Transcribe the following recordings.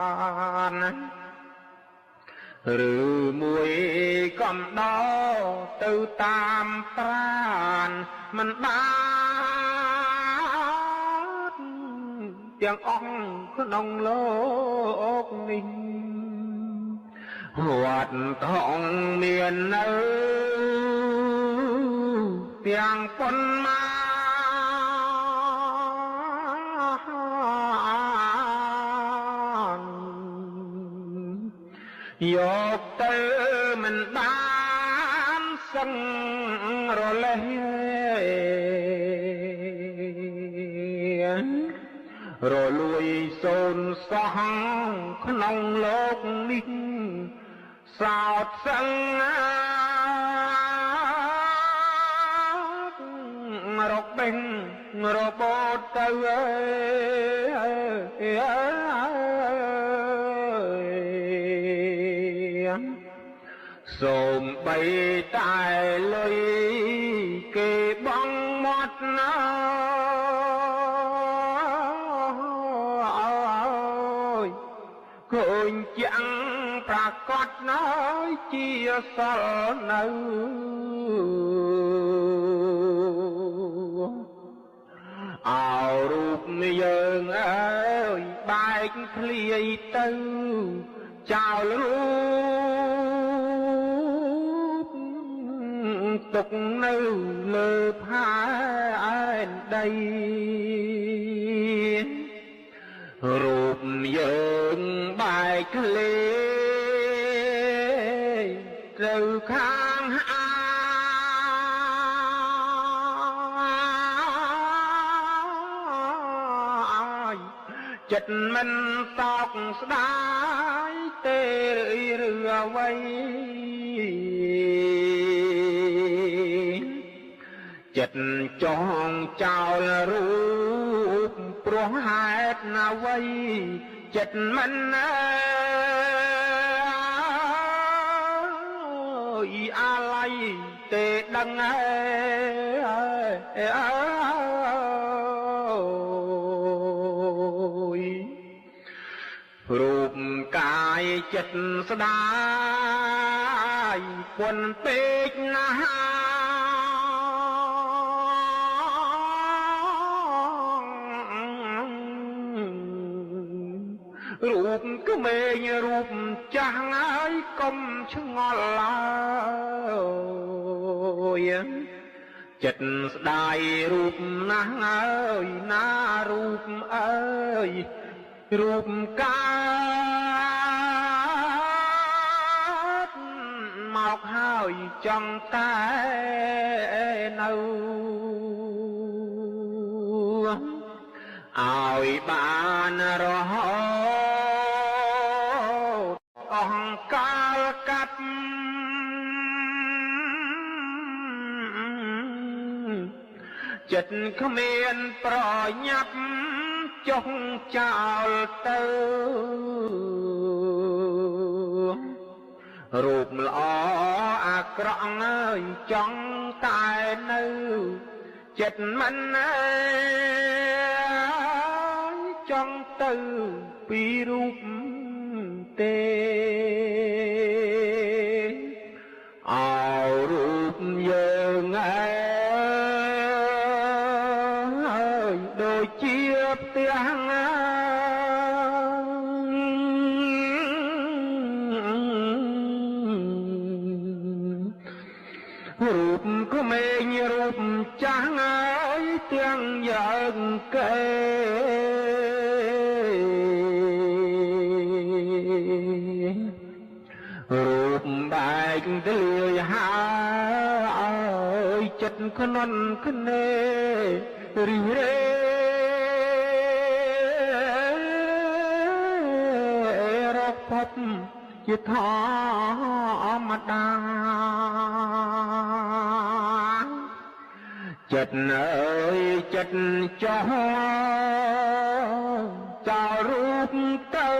หรือมวยกำดอตือตามปราณมันบ้านtiếng ongក្នុងលោកនេះវត្តថងមាននៅទាំងប៉ុន្មានយកទៅមិនបានសឹងរលេះរលួយសូនសោះក្នុងលោកនេះសោតសឹងរកបេងរបូតទៅសូមបីតែលុយគេបងមាត់ណាឃើញចាំងប្រកាសណាជាសល់នៅអោរូបយើងអើយបែកធ្លាយទៅចោលរូបទុកនៅលើផែនដីរូបយើងបែកធ្លាយទៅខាងចិត្តមិនតោកស្ដាយទេឬអ្វីចិត្តចងចោលរូបព្រោះហេតុណាវ័យចិត្តមិនអាឡ័យទេដឹងរូបកាយចិត្តស្ដាយពន់ពេកណារូបក្មេងរូបចាស់ហើយកុំឆ្ងល់ឡើយចិត្តស្ដាយរូបណាស់អើយណារូបអើយរូបកើតមកហើយចង់តែនៅឲ្យបានរហូតអង្កាលកាត់ចិត្តគ្មានប្រញាប់ចុះចោលទៅរូបល្អអាក្រក់អើយចង់តែនៅចិត្តមិនចង់ទៅពីរូបទេអោរូបយើងដូចជាផ្ទះរូបក្មេងរូបចាស់ហើយទាំងយើងគេរូបបែកធ្លាយហើយចិត្តខ្នន់ខ្នេរិះរេរកភពជាធម្មតាចិត្តអើយចិត្តចោលចោលរូបទៅ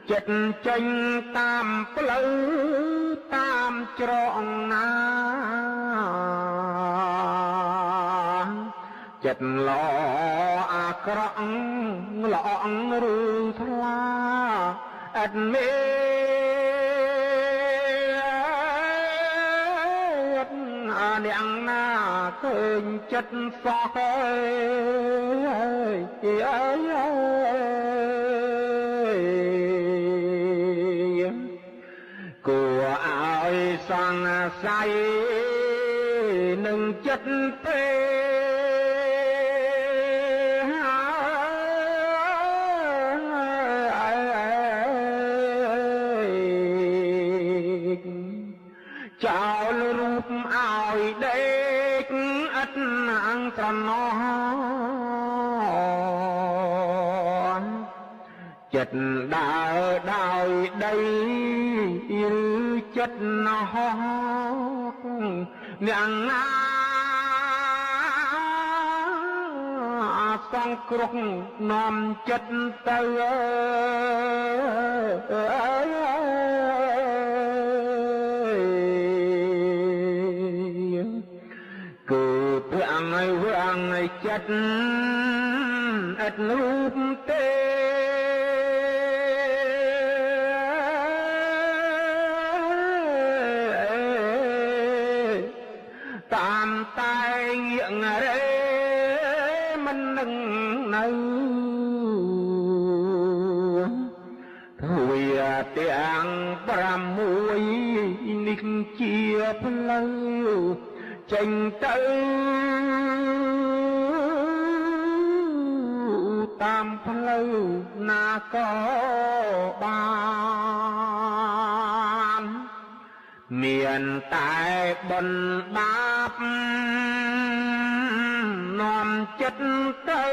ចិត្តចេញតាមផ្លូវតាមច្រកណា ចិត្តល្អអាក្រក់ល្អឬថ្លាឥតមានអ្នកណាឃើញចិត្តសោះគួរឲ្យសង្ស័យនឹងចិត្តពេចោលរូបឲ្យដេកឥតនាងត្រណោចិត្តដើរដោយដីឬចិត្តណោះអ្នកណាសង្គ្រោះនាំចិត្តទៅគឺព្រះអង្គឲ្យវាងឲ្យចិត្តឥតរូបទេតាមតែងាករេមិននឹងនៅទ្វាទាំង6នេះជាផ្លូវចេញទៅតាមផ្លូវណាក៏បានមានតែបុណ្យបាបនាំចិត្តទៅ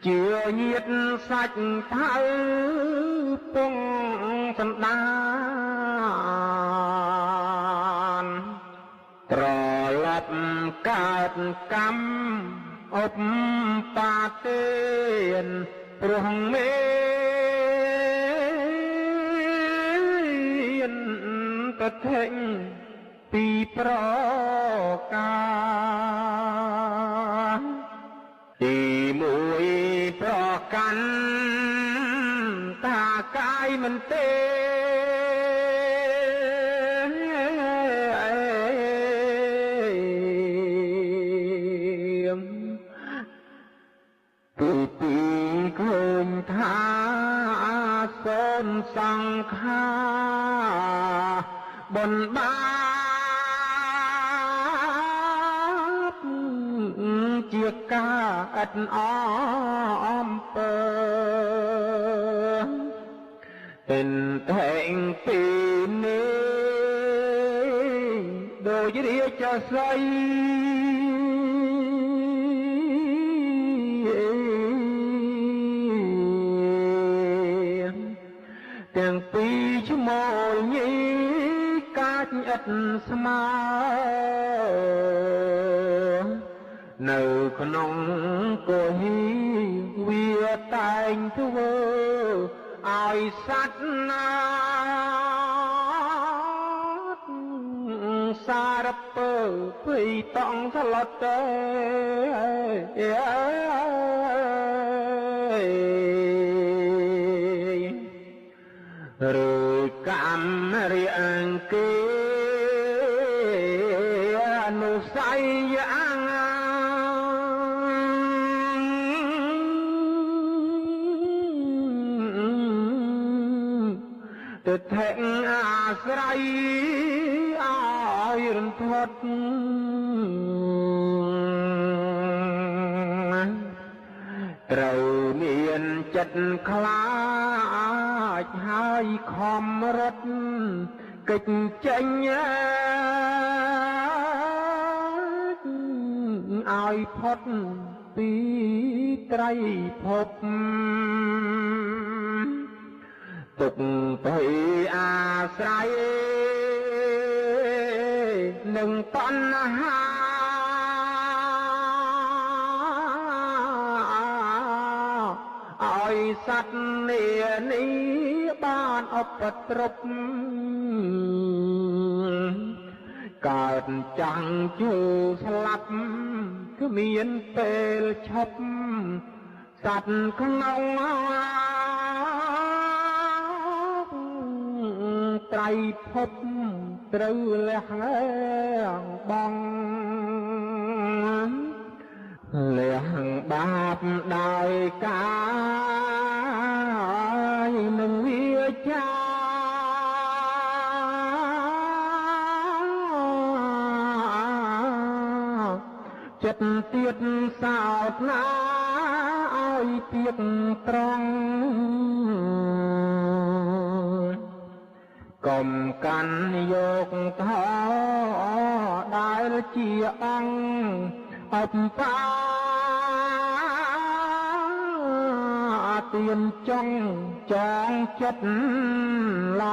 ជាញាតិសាច់ថៅពងសន្តានត្រឡប់កើតកម្មអបបាទេនព្រោះមានប្រធិញពីប្រការទី1ប្រកាន់តាកាយមិនទេទី2ឃើញថាសូនសង្ខាបុណ្យបាបជាការឥតអំពើទិនតែងពីនេះដូចរាជសីទាំងពីរឈ្មោលញីកាចឥតស្មើនៅក្នុងកុហីវាតែងធ្វើឲ្យសត្វណាសារពើភ័យតង់ស្លុតទេឬកម្មរិអង្គេអនុស័យយ៉ាងទៅថេអាស្រ័យឲ្យរន្ធត់ត្រូវមានចិត្តខ្លាចហើយខំរត់កិច្ចចេញឲ្យផុតពីត្រៃភពទុកភ័យអាស្រ័យនឹងតណ្ហាឲ្យសត្វនានេះបាន នឧបទ្រពកើតចាំងជើស្លាប់គឺមានពេលឈប់សត្វក្នុងត្រៃភពត្រូវលះបងលះបាបដោយកាយនឹងវាចាចិត្តទៀតសោតណាឲ្យទៀកត្រង់កុំកាន់យកថដែលជាអង្គអបបាទៀនចង់ចងចិត្តឡ